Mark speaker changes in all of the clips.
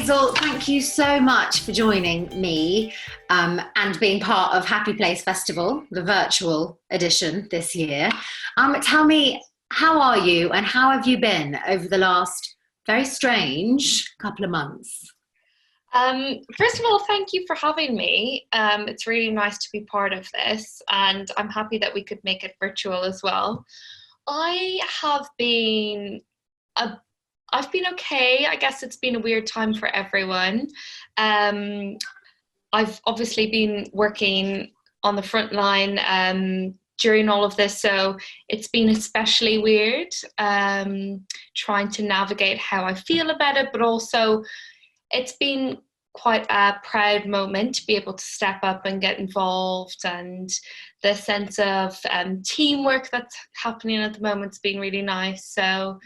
Speaker 1: Hazel, thank you so much for joining me and being part of Happy Place Festival, the virtual edition this year. Tell me, how are you and how have you been over the last very strange couple of months?
Speaker 2: First of all, thank you for having me. It's really nice to be part of this, and I'm happy that we could make it virtual as well. I have been I've been okay. I guess it's been a weird time for everyone. I've obviously been working on the front line during all of this, so it's been especially weird trying to navigate how I feel about it, but also it's been quite a proud moment to be able to step up and get involved, and the sense of teamwork that's happening at the moment's been really nice. So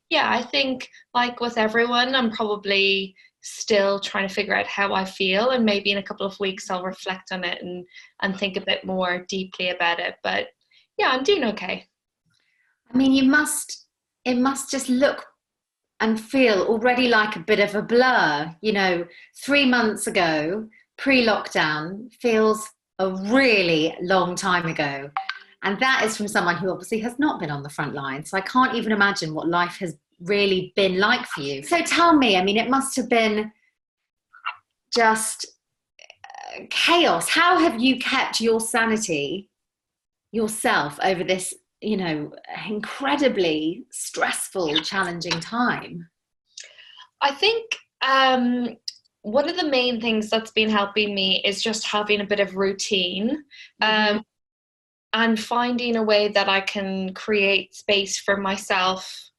Speaker 2: yeah, I think like with everyone, I'm probably still trying to figure out how I feel, and maybe in a couple of weeks I'll reflect on it and think a bit more deeply about it. But yeah, I'm doing okay.
Speaker 1: I mean, it must just look and feel already like a bit of a blur. 3 months ago, pre-lockdown, feels a really long time ago. And that is from someone who obviously has not been on the front line. So I can't even imagine what life has really been like for you. So tell me, I mean, it must have been just chaos. How have you kept your sanity yourself over this, incredibly stressful, challenging time?
Speaker 2: I think one of the main things that's been helping me is just having a bit of routine. And finding a way that I can create space for myself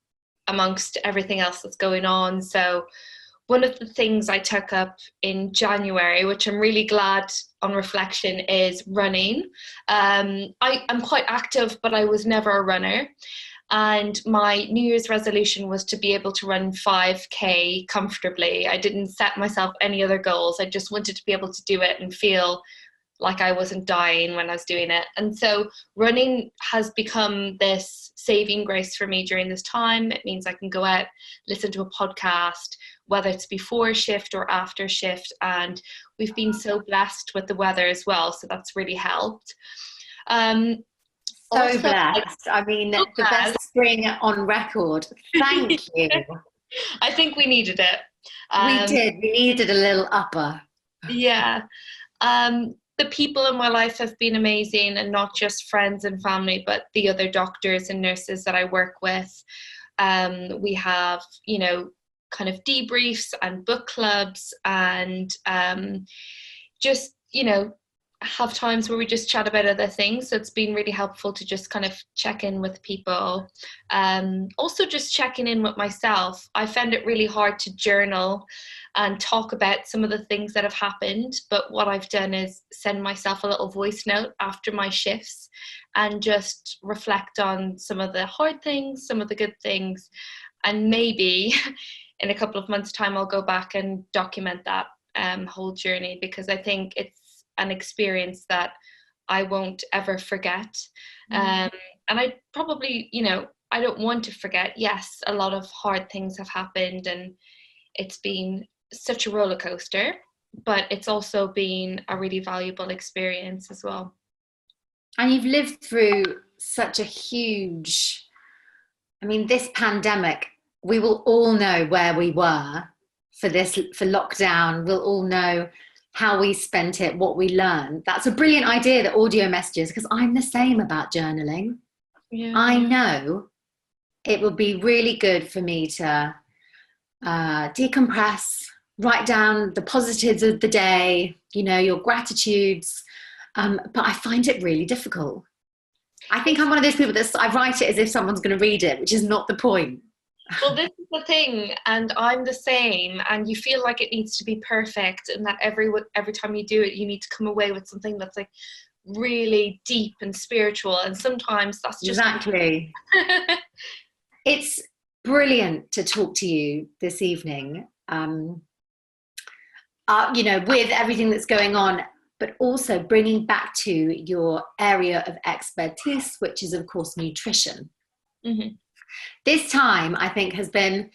Speaker 2: amongst everything else that's going on. So one of the things I took up in January, which I'm really glad on reflection, is running. I'm quite active, but I was never a runner. And my New Year's resolution was to be able to run 5K comfortably. I didn't set myself any other goals. I just wanted to be able to do it and feel like I wasn't dying when I was doing it. And so running has become this saving grace for me during this time. It means I can go out, listen to a podcast, whether it's before shift or after shift. And we've been so blessed with the weather as well. So that's really helped.
Speaker 1: So also, blessed. I mean, so the best spring on record. Thank you.
Speaker 2: I think we needed it.
Speaker 1: We did. We needed a little upper.
Speaker 2: Yeah. The people in my life have been amazing, and not just friends and family, but the other doctors and nurses that I work with. We have, kind of debriefs and book clubs, and just, have times where we just chat about other things. So it's been really helpful to just kind of check in with people. Also just checking in with myself. I found it really hard to journal and talk about some of the things that have happened. But what I've done is send myself a little voice note after my shifts and just reflect on some of the hard things, some of the good things. And maybe in a couple of months' time, I'll go back and document that whole journey, because I think it's an experience that I won't ever forget. And I probably, I don't want to forget. Yes, a lot of hard things have happened, and it's been such a roller coaster, but it's also been a really valuable experience as well.
Speaker 1: And you've lived through such a huge, this pandemic, we will all know where we were for lockdown. We'll all know how we spent it, what we learned. That's a brilliant idea, the audio messages, because I'm the same about journaling. Yeah. I know it would be really good for me to decompress, write down the positives of the day, your gratitudes. But I find it really difficult. I think I'm one of those people that I write it as if someone's going to read it, which is not the point.
Speaker 2: Well, this is the thing, and I'm the same, and you feel like it needs to be perfect, and that every time you do it, you need to come away with something that's like really deep and spiritual, and sometimes that's just...
Speaker 1: Exactly. It's brilliant to talk to you this evening, with everything that's going on, but also bringing back to your area of expertise, which is, of course, nutrition. Mm-hmm. This time, I think, has been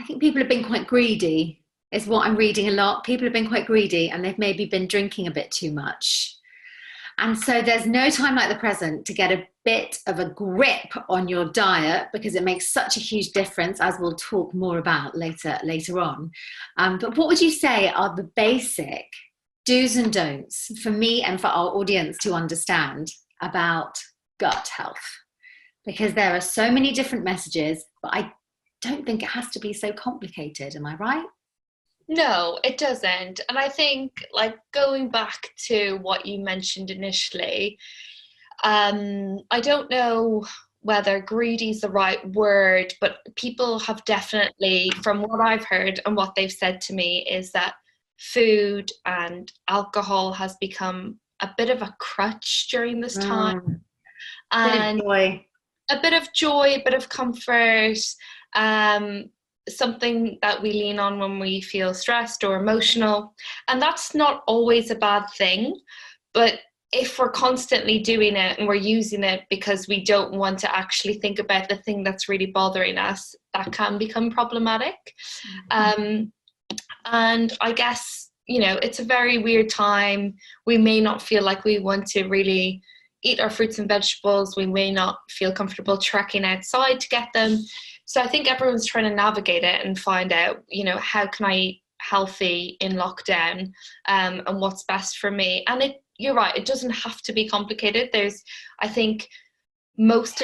Speaker 1: I think people have been quite greedy, is what I'm reading a lot. People have been quite greedy and they've maybe been drinking a bit too much. And so there's no time like the present to get a bit of a grip on your diet, because it makes such a huge difference, as we'll talk more about later on. But what would you say are the basic do's and don'ts for me and for our audience to understand about gut health? Because there are so many different messages, but I don't think it has to be so complicated. Am I right?
Speaker 2: No, it doesn't. And I think, like, going back to what you mentioned initially, I don't know whether greedy is the right word, but people have definitely, from what I've heard and what they've said to me, is that food and alcohol has become a bit of a crutch during this time. And a bit of joy, a bit of comfort, something that we lean on when we feel stressed or emotional. And that's not always a bad thing, but if we're constantly doing it and we're using it because we don't want to actually think about the thing that's really bothering us, that can become problematic. And I guess, it's a very weird time. We may not feel like we want to really eat our fruits and vegetables. We may not feel comfortable trekking outside to get them. So I think everyone's trying to navigate it and find out, how can I eat healthy in lockdown, and what's best for me. And you're right, it doesn't have to be complicated. I think most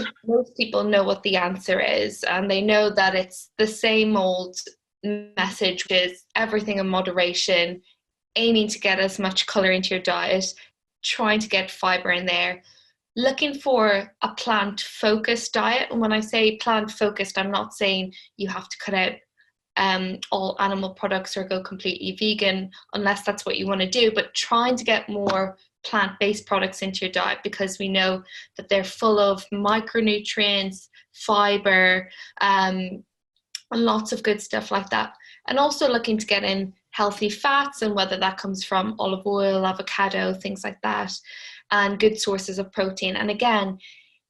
Speaker 2: people know what the answer is, and they know that it's the same old message, which is everything in moderation, aiming to get as much color into your diet, trying to get fiber in there, looking for a plant-focused diet. And when I say plant-focused, I'm not saying you have to cut out all animal products or go completely vegan, unless that's what you want to do, but trying to get more plant-based products into your diet, because we know that they're full of micronutrients, fiber, and lots of good stuff like that. And also looking to get in healthy fats, and whether that comes from olive oil, avocado, things like that, and good sources of protein. And again,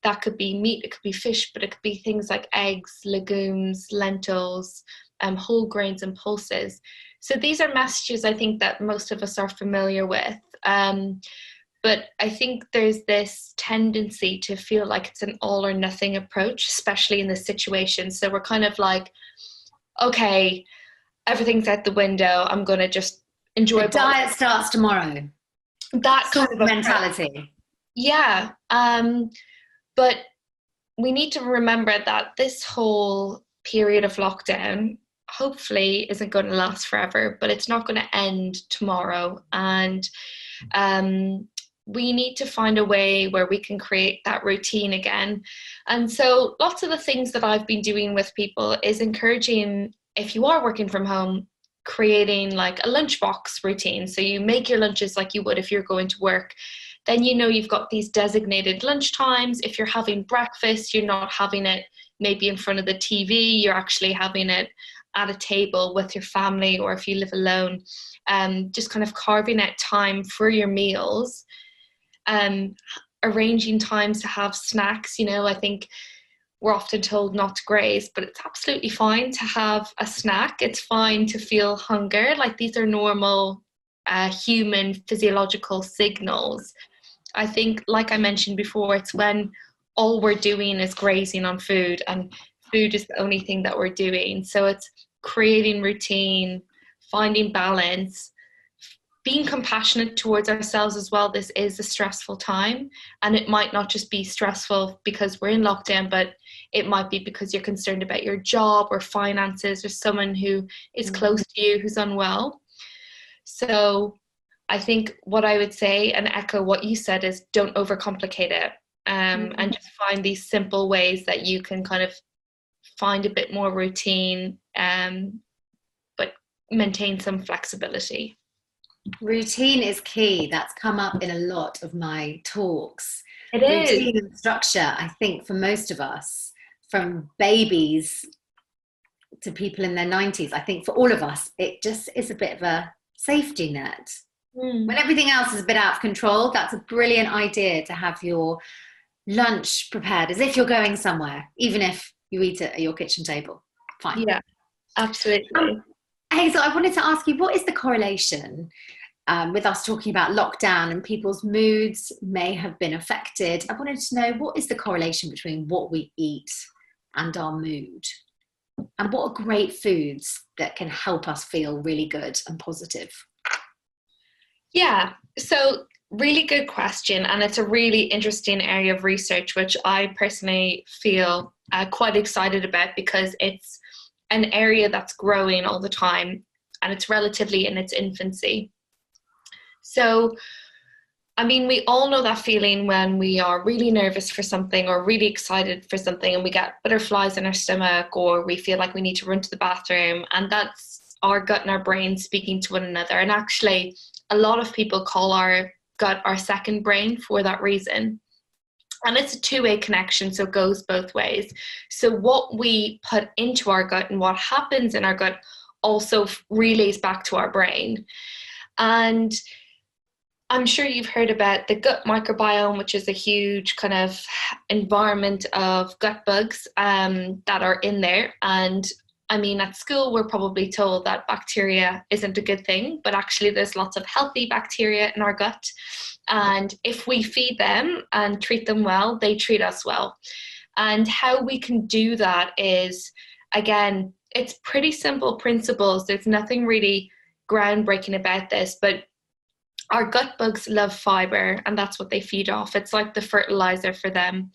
Speaker 2: that could be meat, it could be fish, but it could be things like eggs, legumes, lentils, whole grains and pulses. So these are messages I think that most of us are familiar with. But I think there's this tendency to feel like it's an all or nothing approach, especially in this situation. So we're kind of like, okay, everything's out the window, I'm going to just enjoy.
Speaker 1: The diet starts tomorrow.
Speaker 2: That
Speaker 1: sort of mentality.
Speaker 2: Yeah. But we need to remember that this whole period of lockdown hopefully isn't going to last forever, but it's not going to end tomorrow. And we need to find a way where we can create that routine again. And so lots of the things that I've been doing with people is encouraging, if you are working from home, creating like a lunchbox routine. So you make your lunches like you would if you're going to work. Then you've got these designated lunch times. If you're having breakfast, you're not having it maybe in front of the TV, you're actually having it at a table with your family, or if you live alone, just kind of carving out time for your meals, arranging times to have snacks. I think we're often told not to graze, but it's absolutely fine to have a snack. It's fine to feel hunger. Like, these are normal human physiological signals. I think, like I mentioned before, it's when all we're doing is grazing on food, and food is the only thing that we're doing. So it's creating routine, finding balance, being compassionate towards ourselves as well. This is a stressful time, and it might not just be stressful because we're in lockdown, but it might be because you're concerned about your job or finances, or someone who is close to you who's unwell. So I think what I would say, and echo what you said, is don't overcomplicate it, and just find these simple ways that you can kind of find a bit more routine, but maintain some flexibility.
Speaker 1: Routine is key. That's come up in a lot of my talks.
Speaker 2: It is.
Speaker 1: Routine and structure, I think, for most of us, from babies to people in their 90s, I think for all of us, it just is a bit of a safety net. When everything else is a bit out of control, that's a brilliant idea to have your lunch prepared as if you're going somewhere, even if you eat it at your kitchen table. Fine.
Speaker 2: Yeah. Absolutely.
Speaker 1: Hazel, I wanted to ask you, what is the correlation with us talking about lockdown and people's moods may have been affected? I wanted to know, what is the correlation between what we eat and our mood? And what are great foods that can help us feel really good and positive?
Speaker 2: Yeah, so really good question. And it's a really interesting area of research, which I personally feel quite excited about, because it's an area that's growing all the time and it's relatively in its infancy. So, I mean, we all know that feeling when we are really nervous for something or really excited for something and we get butterflies in our stomach, or we feel like we need to run to the bathroom, and that's our gut and our brain speaking to one another. And actually, a lot of people call our gut our second brain for that reason. And it's a two-way connection, so it goes both ways. So what we put into our gut and what happens in our gut also relays back to our brain. And I'm sure you've heard about the gut microbiome, which is a huge kind of environment of gut bugs that are in there. And I mean, at school, we're probably told that bacteria isn't a good thing, but actually there's lots of healthy bacteria in our gut. And if we feed them and treat them well, they treat us well. And how we can do that is, again, it's pretty simple principles. There's nothing really groundbreaking about this, but our gut bugs love fiber, and that's what they feed off. It's like the fertilizer for them.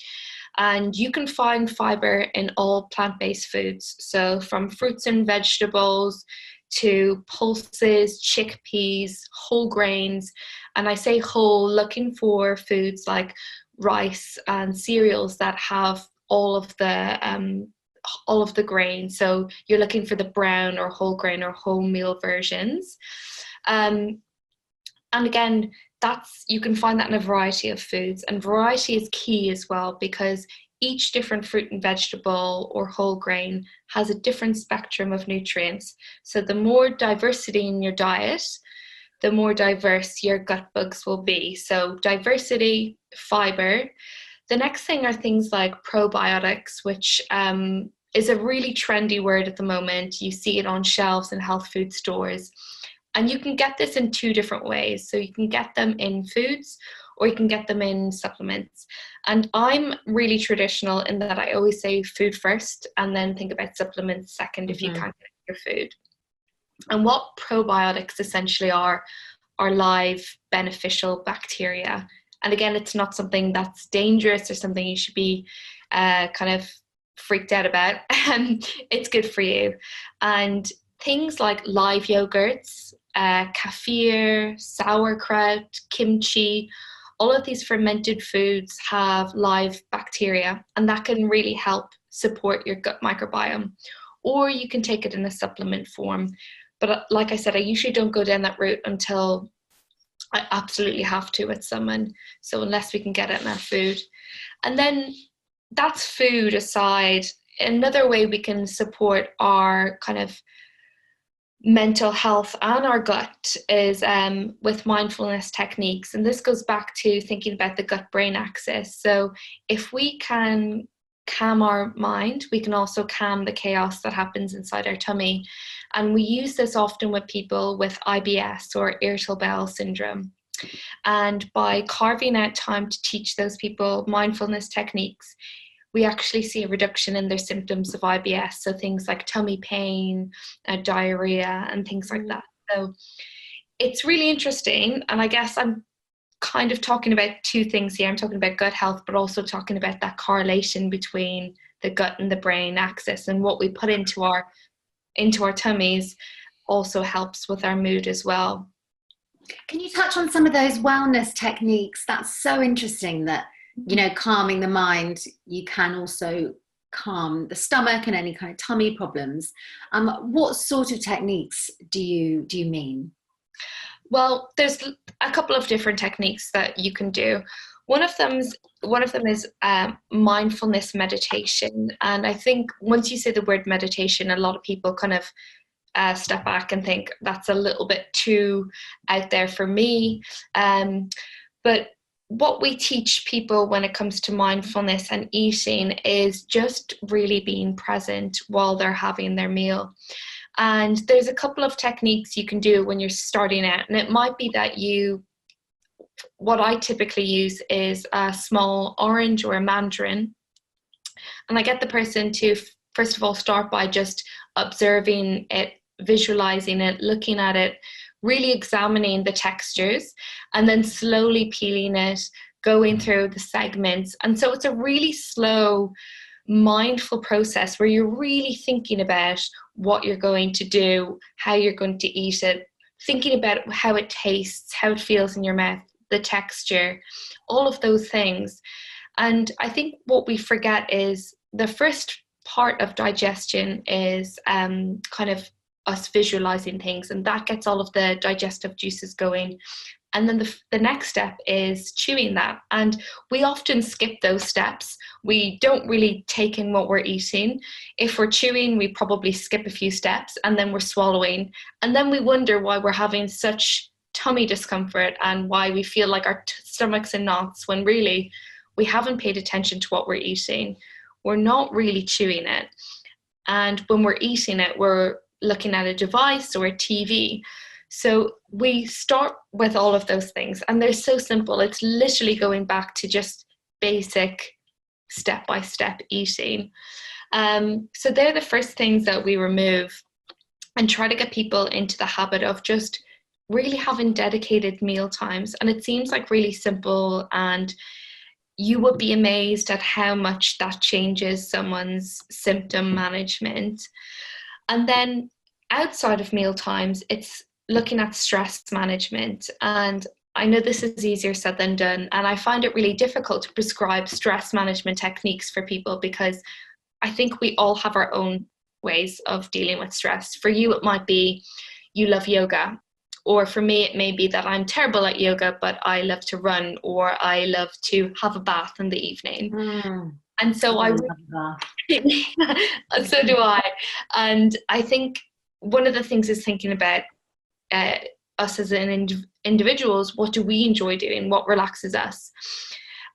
Speaker 2: And you can find fiber in all plant-based foods. So from fruits and vegetables to pulses, chickpeas, whole grains. And I say whole, looking for foods like rice and cereals that have all of the grain. So you're looking for the brown or whole grain or wholemeal versions. And again, you can find that in a variety of foods, and variety is key as well, because each different fruit and vegetable or whole grain has a different spectrum of nutrients. So the more diversity in your diet, the more diverse your gut bugs will be. So diversity, fiber. The next thing are things like probiotics, which is a really trendy word at the moment. You see it on shelves in health food stores. And you can get this in two different ways. So you can get them in foods, or you can get them in supplements. And I'm really traditional in that I always say food first and then think about supplements second if you can't get your food. And what probiotics essentially are live beneficial bacteria. And again, it's not something that's dangerous or something you should be kind of freaked out about. It's good for you. And things like live yogurts, kefir, sauerkraut, kimchi, all of these fermented foods have live bacteria, and that can really help support your gut microbiome. Or you can take it in a supplement form. But like I said, I usually don't go down that route until I absolutely have to with someone. So unless we can get it in our food. And then that's food aside. Another way we can support our kind of mental health and our gut is with mindfulness techniques. And this goes back to thinking about the gut-brain axis. So if we can calm our mind, we can also calm the chaos that happens inside our tummy. And we use this often with people with IBS or irritable bowel syndrome. And by carving out time to teach those people mindfulness techniques, we actually see a reduction in their symptoms of IBS. So things like tummy pain, diarrhea, and things like that. So it's really interesting. And I guess I'm kind of talking about two things here. I'm talking about gut health, but also talking about that correlation between the gut and the brain axis, and what we put into our tummies also helps with our mood as well.
Speaker 1: Can you touch on some of those wellness techniques? That's so interesting that, you know, calming the mind, you can also calm the stomach and any kind of tummy problems. What sort of techniques do you mean?
Speaker 2: Well, there's a couple of different techniques that you can do. One of them is mindfulness meditation. And I think once you say the word meditation, a lot of people kind of step back and think that's a little bit too out there for me. But what we teach people when it comes to mindfulness and eating is just really being present while they're having their meal. And there's a couple of techniques you can do when you're starting out. And it might be that what I typically use is a small orange or a mandarin. And I get the person to, first of all, start by just observing it, visualizing it, looking at it, really examining the textures, and then slowly peeling it, going through the segments. And so it's a really slow, mindful process where you're really thinking about what you're going to do, how you're going to eat it, thinking about how it tastes, how it feels in your mouth, the texture, all of those things. And I think what we forget is the first part of digestion is kind of us visualizing things, and that gets all of the digestive juices going. And then the next step is chewing that. And we often skip those steps. We don't really take in what we're eating. If we're chewing, we probably skip a few steps, and then we're swallowing. And then we wonder why we're having such tummy discomfort and why we feel like our stomach's in knots, when really we haven't paid attention to what we're eating. We're not really chewing it. And when we're eating it, we're looking at a device or a TV. So we start with all of those things, and they're so simple. It's literally going back to just basic step-by-step eating. So they're the first things that we remove, and try to get people into the habit of just really having dedicated meal times. And it seems like really simple, and you would be amazed at how much that changes someone's symptom management. And then outside of meal times, it's looking at stress management. And I know this is easier said than done, and I find it really difficult to prescribe stress management techniques for people, because I think we all have our own ways of dealing with stress. For you, it might be you love yoga, or for me, it may be that I'm terrible at yoga, but I love to run, or I love to have a bath in the evening. And so I love that. So do I. And I think one of the things is thinking about us as individuals. What do we enjoy doing? What relaxes us?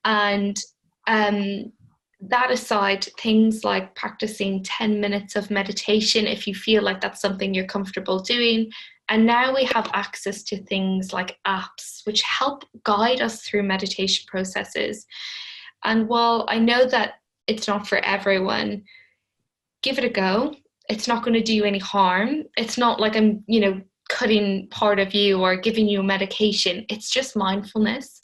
Speaker 2: And that aside, things like practicing 10 minutes of meditation, if you feel like that's something you're comfortable doing. And now we have access to things like apps which help guide us through meditation processes. And while I know that it's not for everyone, give it a go. It's not going to do you any harm. It's not like I'm, cutting part of you or giving you medication. It's just mindfulness.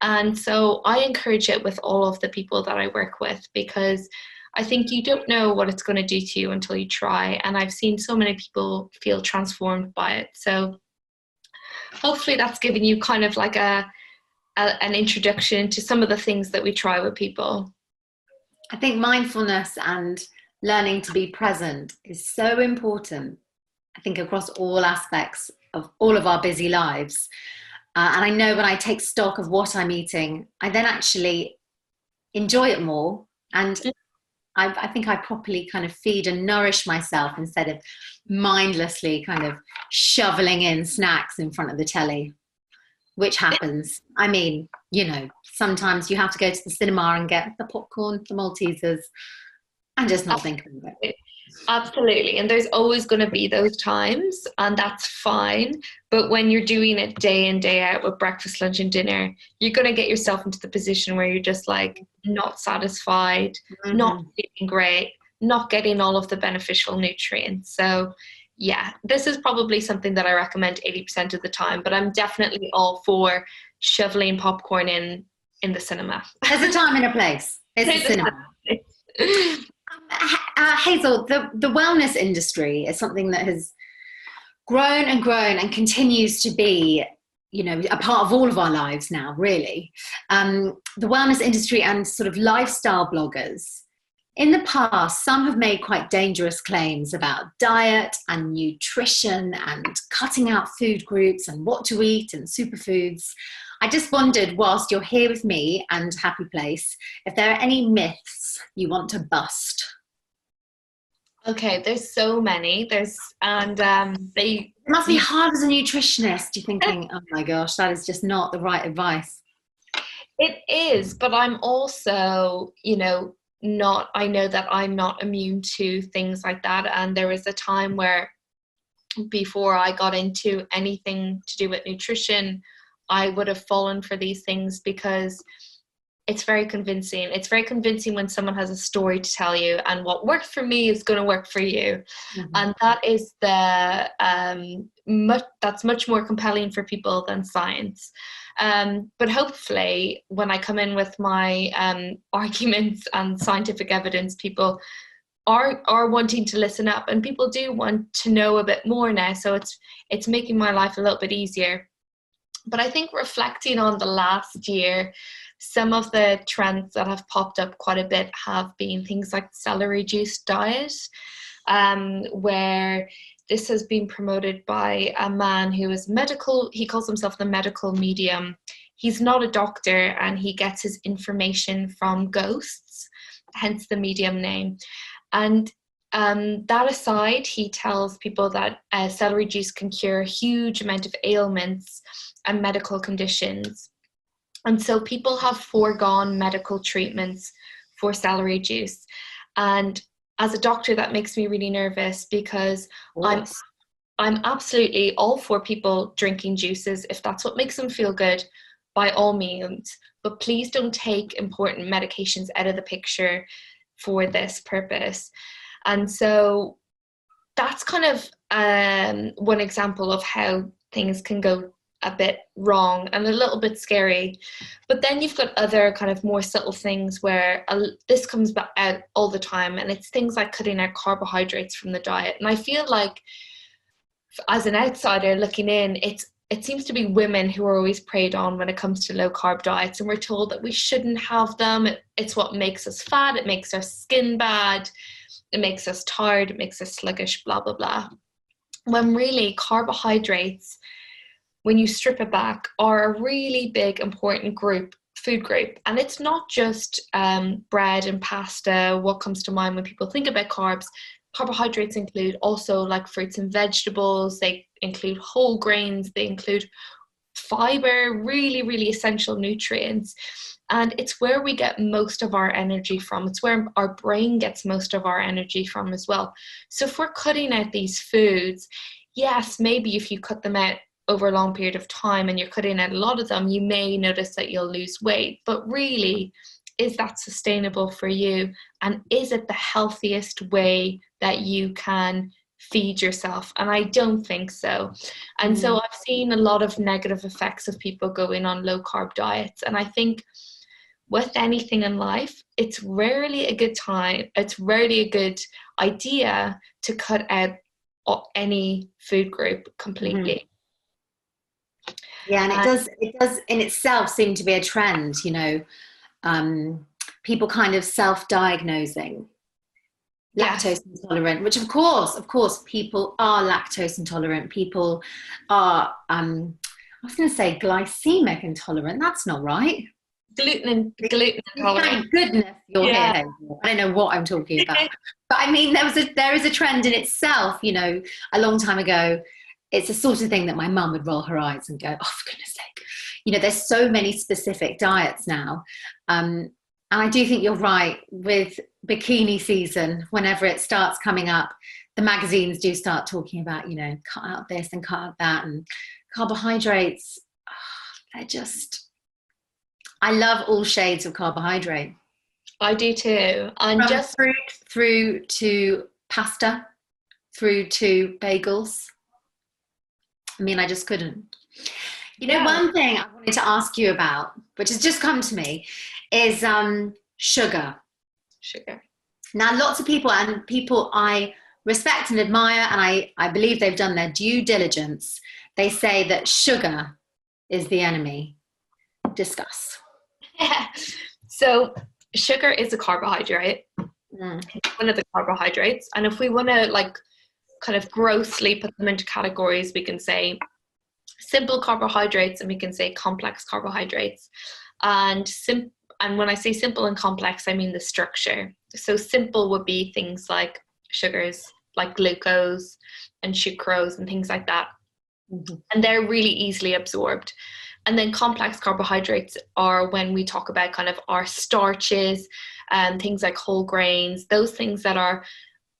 Speaker 2: And so I encourage it with all of the people that I work with, because I think you don't know what it's going to do to you until you try. And I've seen so many people feel transformed by it. So hopefully that's given you kind of like an introduction to some of the things that we try with people.
Speaker 1: I think mindfulness and learning to be present is so important, I think, across all aspects of all of our busy lives. And I know when I take stock of what I'm eating, I then actually enjoy it more. And I think I properly kind of feed and nourish myself instead of mindlessly kind of shoveling in snacks in front of the telly, which happens. I mean, sometimes you have to go to the cinema and get the popcorn, the Maltesers, and just not think about it.
Speaker 2: Absolutely. And there's always going to be those times, and that's fine. But when you're doing it day in, day out with breakfast, lunch and dinner, you're going to get yourself into the position where you're just like not satisfied, not feeling great, not getting all of the beneficial nutrients. So yeah, this is probably something that I recommend 80% of the time, but I'm definitely all for shoveling popcorn in the cinema.
Speaker 1: There's a time and a place. It's the cinema. Hazel, the wellness industry is something that has grown and grown and continues to be, a part of all of our lives now, really. The wellness industry and sort of lifestyle bloggers. In the past, some have made quite dangerous claims about diet and nutrition and cutting out food groups and what to eat and superfoods. I just wondered, whilst you're here with me and Happy Place, if there are any myths you want to bust.
Speaker 2: Okay, there's so many. It
Speaker 1: must be hard as a nutritionist. You're thinking, oh my gosh, that is just not the right advice.
Speaker 2: It is, but I'm also, I know that I'm not immune to things like that. And there was a time where before I got into anything to do with nutrition, I would have fallen for these things because it's very convincing. It's very convincing when someone has a story to tell you, and what worked for me is going to work for you. Mm-hmm. And that is that's much more compelling for people than science. But hopefully when I come in with my arguments and scientific evidence, people are wanting to listen up, and people do want to know a bit more now. So it's making my life a little bit easier. But I think reflecting on the last year, some of the trends that have popped up quite a bit have been things like celery juice diet, where this has been promoted by a man who is medical. He calls himself the medical medium. He's not a doctor, and he gets his information from ghosts, hence the medium name. And that aside, he tells people that celery juice can cure a huge amount of ailments and medical conditions. And so people have foregone medical treatments for celery juice. And as a doctor, that makes me really nervous, because I'm absolutely all for people drinking juices if that's what makes them feel good, by all means. But please don't take important medications out of the picture for this purpose. And so that's kind of one example of how things can go a bit wrong and a little bit scary. But then you've got other kind of more subtle things where this comes out all the time, and it's things like cutting out carbohydrates from the diet. And I feel like, as an outsider looking in, it seems to be women who are always preyed on when it comes to low carb diets, and we're told that we shouldn't have them. It's what makes us fat, it makes our skin bad, it makes us tired, it makes us sluggish, blah blah blah. When really carbohydrates, when you strip it back, are a really big important food group. And it's not just bread and pasta. What comes to mind when people think about carbs? Carbohydrates include also like fruits and vegetables. They include whole grains. They include fiber, really, really essential nutrients. And it's where we get most of our energy from. It's where our brain gets most of our energy from as well. So if we're cutting out these foods, yes, maybe if you cut them out over a long period of time and you're cutting out a lot of them, you may notice that you'll lose weight. But really, is that sustainable for you? And is it the healthiest way that you can feed yourself? And I don't think so. And so I've seen a lot of negative effects of people going on low carb diets. And I think with anything in life, it's rarely a good idea to cut out any food group completely.
Speaker 1: Yeah, and it does in itself seem to be a trend, people kind of self-diagnosing lactose intolerant, which of course people are lactose intolerant. People are I was going to say glycemic intolerant. That's not right.
Speaker 2: Gluten intolerant.
Speaker 1: Thank goodness you're here, Hazel. I don't know what I'm talking about. But I mean, there is a trend in itself, a long time ago. It's the sort of thing that my mum would roll her eyes and go, oh, for goodness sake. There's so many specific diets now. And I do think you're right with bikini season. Whenever it starts coming up, the magazines do start talking about, cut out this and cut out that. And carbohydrates, they're just, I love all shades of carbohydrate.
Speaker 2: I do too. And
Speaker 1: from
Speaker 2: just
Speaker 1: fruit through to pasta, through to bagels. I mean, I just couldn't. One thing I wanted to ask you about, which has just come to me, is sugar.
Speaker 2: Sugar.
Speaker 1: Now, lots of people I respect and admire, and I believe they've done their due diligence, they say that sugar is the enemy. Discuss.
Speaker 2: So sugar is a carbohydrate. It's one of the carbohydrates. And if we want to kind of grossly put them into categories, we can say simple carbohydrates and we can say complex carbohydrates. And when I say simple and complex, I mean the structure. So simple would be things like sugars, like glucose and sucrose and things like that. And they're really easily absorbed. And then complex carbohydrates are when we talk about kind of our starches and things like whole grains, those things that are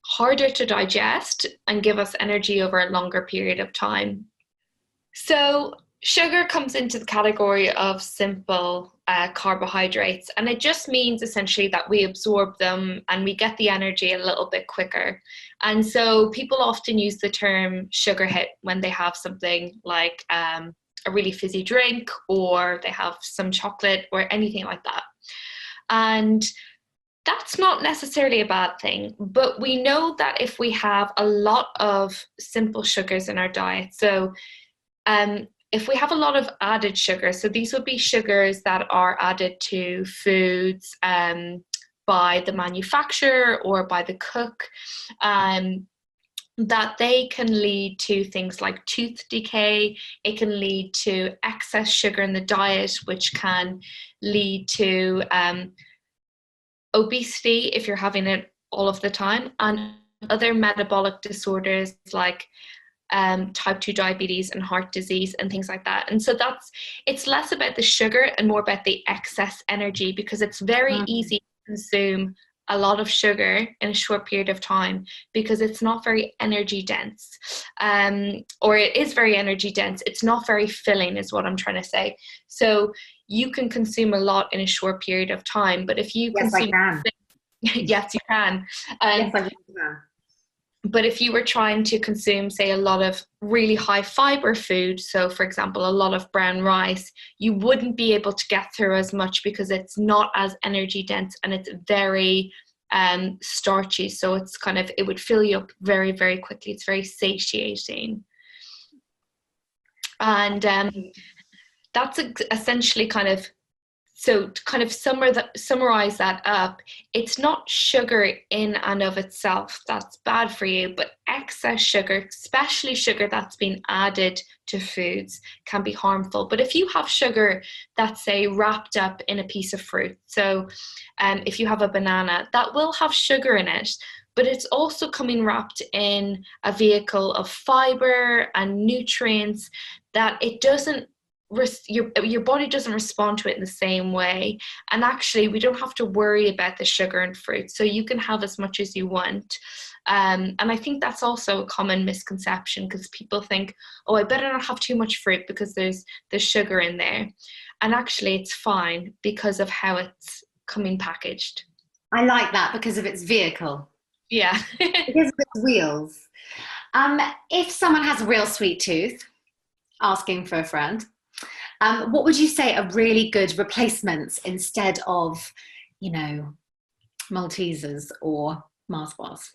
Speaker 2: harder to digest and give us energy over a longer period of time. So sugar comes into the category of simple carbohydrates, and it just means essentially that we absorb them and we get the energy a little bit quicker. And so people often use the term sugar hit when they have something like a really fizzy drink, or they have some chocolate or anything like that. And that's not necessarily a bad thing, but we know that if we have a lot of simple sugars in our diet, so if we have a lot of added sugar, so these would be sugars that are added to foods by the manufacturer or by the cook, that they can lead to things like tooth decay. It can lead to excess sugar in the diet, which can lead to obesity if you're having it all of the time, and other metabolic disorders like type 2 diabetes and heart disease and things like that. And so it's less about the sugar and more about the excess energy, because it's very easy to consume a lot of sugar in a short period of time because it's not very energy dense, or it is very energy dense. It's not very filling is what I'm trying to say. So you can consume a lot in a short period of time, but if you
Speaker 1: Yes,
Speaker 2: consume,
Speaker 1: I can.
Speaker 2: yes, you can.
Speaker 1: Yes, I can.
Speaker 2: But if you were trying to consume, say, a lot of really high fiber food, so for example, a lot of brown rice, you wouldn't be able to get through as much because it's not as energy dense and it's very starchy. So it's it would fill you up very, very quickly. It's very satiating. And that's essentially so to summarize that up, it's not sugar in and of itself that's bad for you, but excess sugar, especially sugar that's been added to foods, can be harmful. But if you have sugar that's, say, wrapped up in a piece of fruit, so if you have a banana, that will have sugar in it, but it's also coming wrapped in a vehicle of fiber and nutrients that it doesn't, your body doesn't respond to it in the same way. And actually, we don't have to worry about the sugar and fruit, so you can have as much as you want. And I think that's also a common misconception, because people think, oh, I better not have too much fruit because there's sugar in there. And actually, it's fine because of how it's coming packaged.
Speaker 1: I like that, because of its vehicle.
Speaker 2: Yeah.
Speaker 1: Because of its wheels. If someone has a real sweet tooth, asking for a friend, what would you say are really good replacements instead of, Maltesers or Mars bars?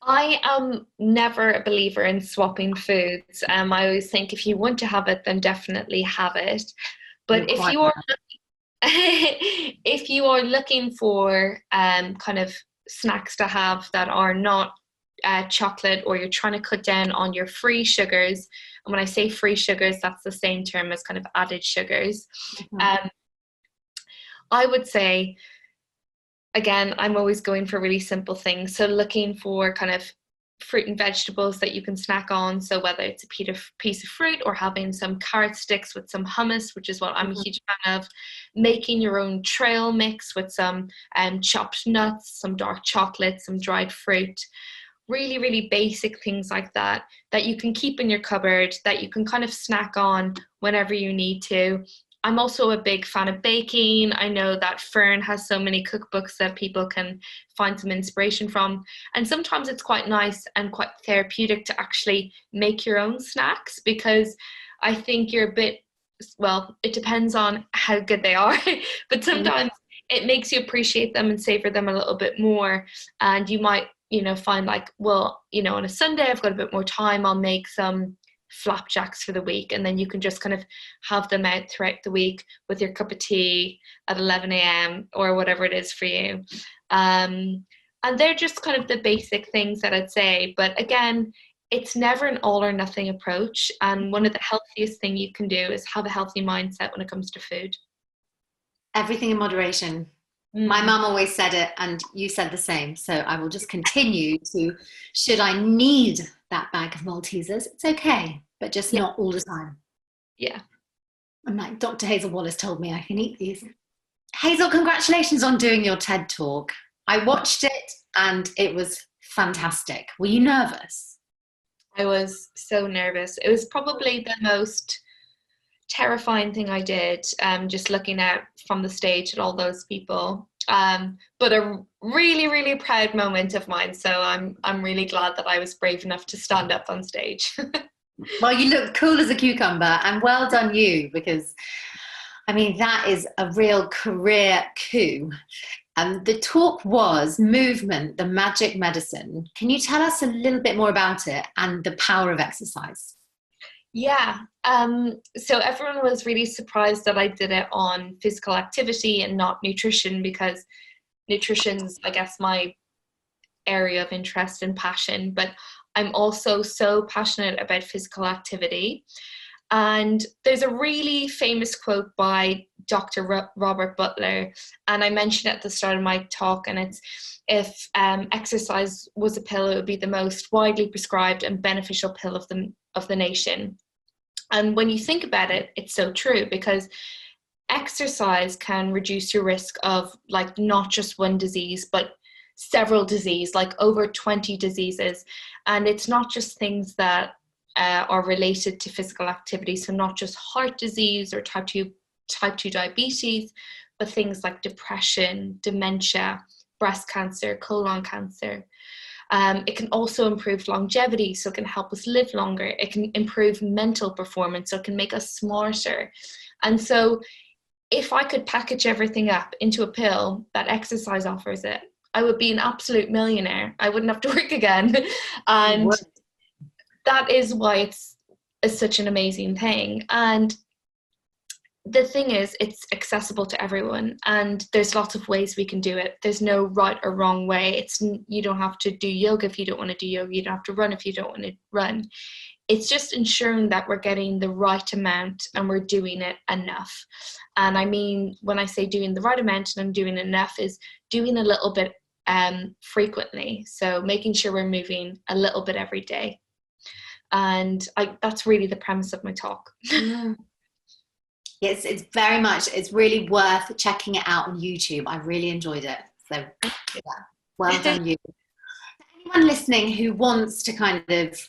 Speaker 2: I am never a believer in swapping foods. I always think if you want to have it, then definitely have it. But if you are looking for snacks to have that are not chocolate, or you're trying to cut down on your free sugars, and when I say free sugars, that's the same term as added sugars. I would say, again, I'm always going for really simple things. So looking for fruit and vegetables that you can snack on. So whether it's a piece of fruit, or having some carrot sticks with some hummus, which is what I'm a huge fan of, making your own trail mix with some chopped nuts, some dark chocolate, some dried fruit. Really, really basic things like that you can keep in your cupboard, that you can snack on whenever you need to. I'm also a big fan of baking. I know that Fearne has so many cookbooks that people can find some inspiration from. And sometimes it's quite nice and quite therapeutic to actually make your own snacks, because I think you're it depends on how good they are, but sometimes it makes you appreciate them and savor them a little bit more. And you might find on a Sunday, I've got a bit more time, I'll make some flapjacks for the week, and then you can just have them out throughout the week with your cup of tea at 11 a.m. or whatever it is for you. And they're just the basic things that I'd say. But again, it's never an all or nothing approach. And one of the healthiest thing you can do is have a healthy mindset when it comes to food.
Speaker 1: Everything in moderation. My mum always said it, and you said the same. So I will just continue to, should I need that bag of Maltesers, it's okay, but just not all the time.
Speaker 2: Yeah.
Speaker 1: I'm like, Dr. Hazel Wallace told me I can eat these. Hazel, congratulations on doing your TED Talk. I watched it and it was fantastic. Were you nervous?
Speaker 2: I was so nervous. It was probably the most terrifying thing I did, just looking out from the stage at all those people. But a really, really proud moment of mine. So I'm really glad that I was brave enough to stand up on stage.
Speaker 1: Well, you look cool as a cucumber, and well done you, because I mean, that is a real career coup. The talk was Movement, the Magic Medicine. Can you tell us a little bit more about it and the power of exercise?
Speaker 2: Yeah. So everyone was really surprised that I did it on physical activity and not nutrition, because nutrition's, I guess, my area of interest and passion, but I'm also so passionate about physical activity. And there's a really famous quote by Dr. Robert Butler, and I mentioned it at the start of my talk, and it's, if exercise was a pill, it would be the most widely prescribed and beneficial pill of the nation. And when you think about it, it's so true, because exercise can reduce your risk of, like, not just one disease, but several diseases, like over 20 diseases. And it's not just things that are related to physical activity, so not just heart disease or type 2 diabetes, but things like depression, dementia, breast cancer, colon cancer. It can also improve longevity, so it can help us live longer. It can improve mental performance, so it can make us smarter. And so if I could package everything up into a pill that exercise offers it, I would be an absolute millionaire. I wouldn't have to work again. And that is why it's such an amazing thing. And the thing is, it's accessible to everyone, and there's lots of ways we can do it. There's no right or wrong way. You don't have to do yoga if you don't want to do yoga. You don't have to run if you don't want to run. It's just ensuring that we're getting the right amount and we're doing it enough. And I mean, when I say doing the right amount and I'm doing enough, is doing a little bit frequently. So making sure we're moving a little bit every day. And that's really the premise of my talk.
Speaker 1: Mm. Yes, it's really worth checking it out on YouTube. I really enjoyed it. So yeah, well done you. Anyone listening who wants to kind of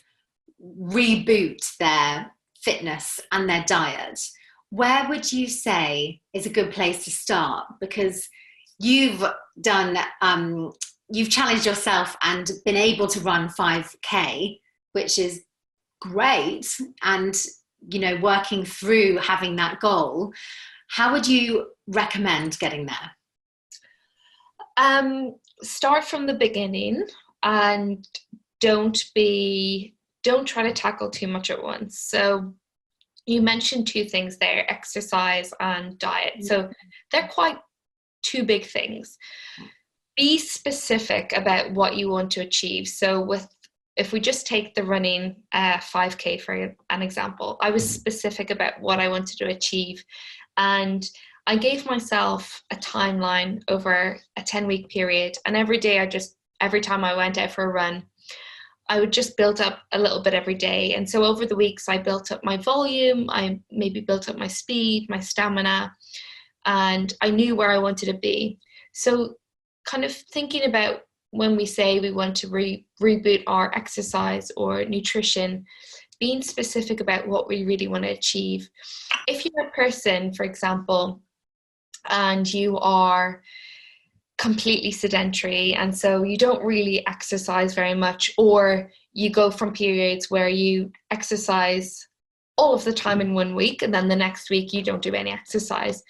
Speaker 1: reboot their fitness and their diet, where would you say is a good place to start? Because you've challenged yourself and been able to run 5K, which is great, and working through having that goal. How would you recommend getting there?
Speaker 2: Start from the beginning, and don't try to tackle too much at once. So you mentioned two things there, exercise and diet. So they're quite two big things. Be specific about what you want to achieve. So if we just take the running 5K for an example, I was specific about what I wanted to achieve. And I gave myself a timeline over a 10-week period. And every time I went out for a run, I would just build up a little bit every day. And so over the weeks, I built up my volume. I maybe built up my speed, my stamina, and I knew where I wanted to be. So kind of thinking about when we say we want to reboot our exercise or nutrition, being specific about what we really want to achieve. If you're a person, for example, and you are completely sedentary, and so you don't really exercise very much, or you go from periods where you exercise all of the time in 1 week and then the next week you don't do any exercise,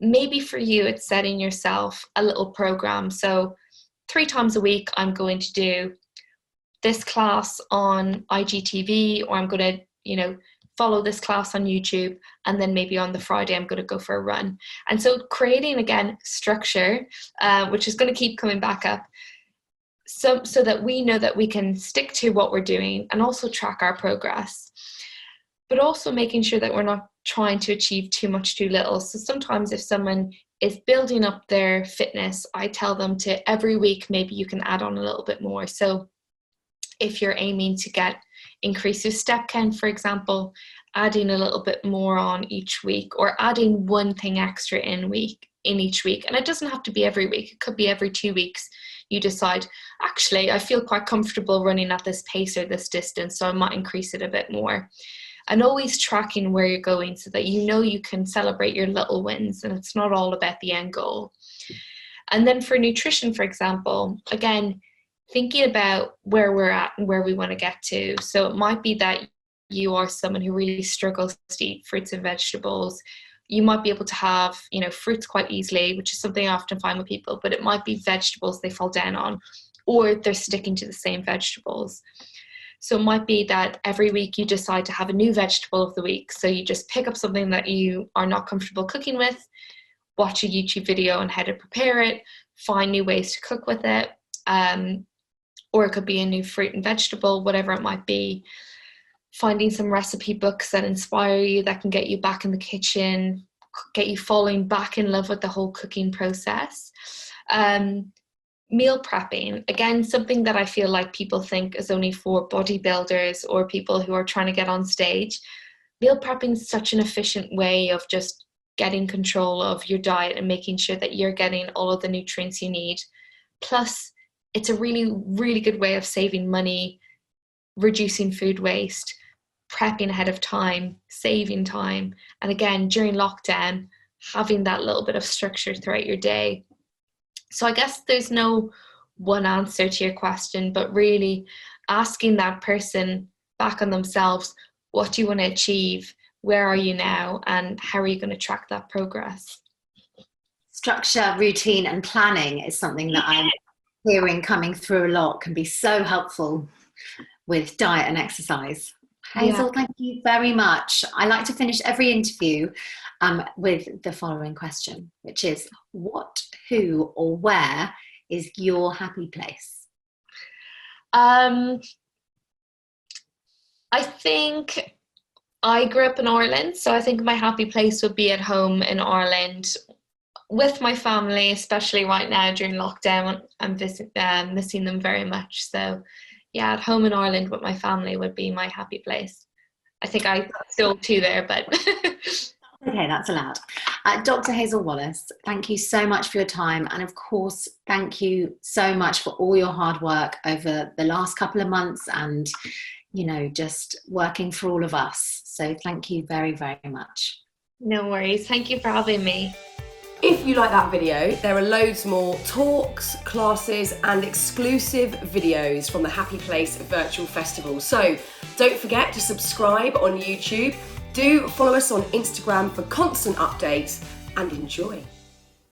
Speaker 2: maybe for you it's setting yourself a little program. So 3 times a week I'm going to do this class on IGTV, or I'm going to follow this class on YouTube, and then maybe on the Friday I'm going to go for a run. And so creating, again, structure, which is going to keep coming back up, so that we know that we can stick to what we're doing and also track our progress, but also making sure that we're not trying to achieve too much too little. So sometimes if someone is building up their fitness, I tell them to every week maybe you can add on a little bit more. So if you're aiming to increase your step count, for example, adding a little bit more on each week, or adding one thing extra in each week. And it doesn't have to be every week. It could be every 2 weeks. You decide, actually, I feel quite comfortable running at this pace or this distance, so I might increase it a bit more. And always tracking where you're going so that you know you can celebrate your little wins and it's not all about the end goal. And then for nutrition, for example, again, thinking about where we're at and where we want to get to. So it might be that you are someone who really struggles to eat fruits and vegetables. You might be able to have, fruits quite easily, which is something I often find with people, but it might be vegetables they fall down on, or they're sticking to the same vegetables. So it might be that every week you decide to have a new vegetable of the week. So you just pick up something that you are not comfortable cooking with, watch a YouTube video on how to prepare it, find new ways to cook with it. Or it could be a new fruit and vegetable, whatever it might be. Finding some recipe books that inspire you, that can get you back in the kitchen, get you falling back in love with the whole cooking process. Meal prepping, again, something that I feel like people think is only for bodybuilders or people who are trying to get on stage. Meal prepping is such an efficient way of just getting control of your diet and making sure that you're getting all of the nutrients you need. Plus, it's a really, really good way of saving money, reducing food waste, prepping ahead of time, saving time. And again, during lockdown, having that little bit of structure throughout your day. So I guess there's no one answer to your question, but really asking that person back on themselves, what do you want to achieve? Where are you now? And how are you going to track that progress?
Speaker 1: Structure, routine, and planning is something that I'm hearing coming through a lot, can be so helpful with diet and exercise. Hazel, thank you very much. I like to finish every interview with the following question, which is, what, who, or where is your happy place?
Speaker 2: I think I grew up in Ireland, so I think my happy place would be at home in Ireland with my family, especially right now during lockdown. I'm missing them very much. So yeah, at home in Ireland with my family would be my happy place. I think I stole two there, but
Speaker 1: okay, that's allowed. Dr. Hazel Wallace, thank you so much for your time. And of course, thank you so much for all your hard work over the last couple of months and, just working for all of us. So thank you very, very much.
Speaker 2: No worries. Thank you for having me.
Speaker 3: If you like that video, there are loads more talks, classes, and exclusive videos from the Happy Place Virtual Festival. So don't forget to subscribe on YouTube. Do follow us on Instagram for constant updates, and enjoy.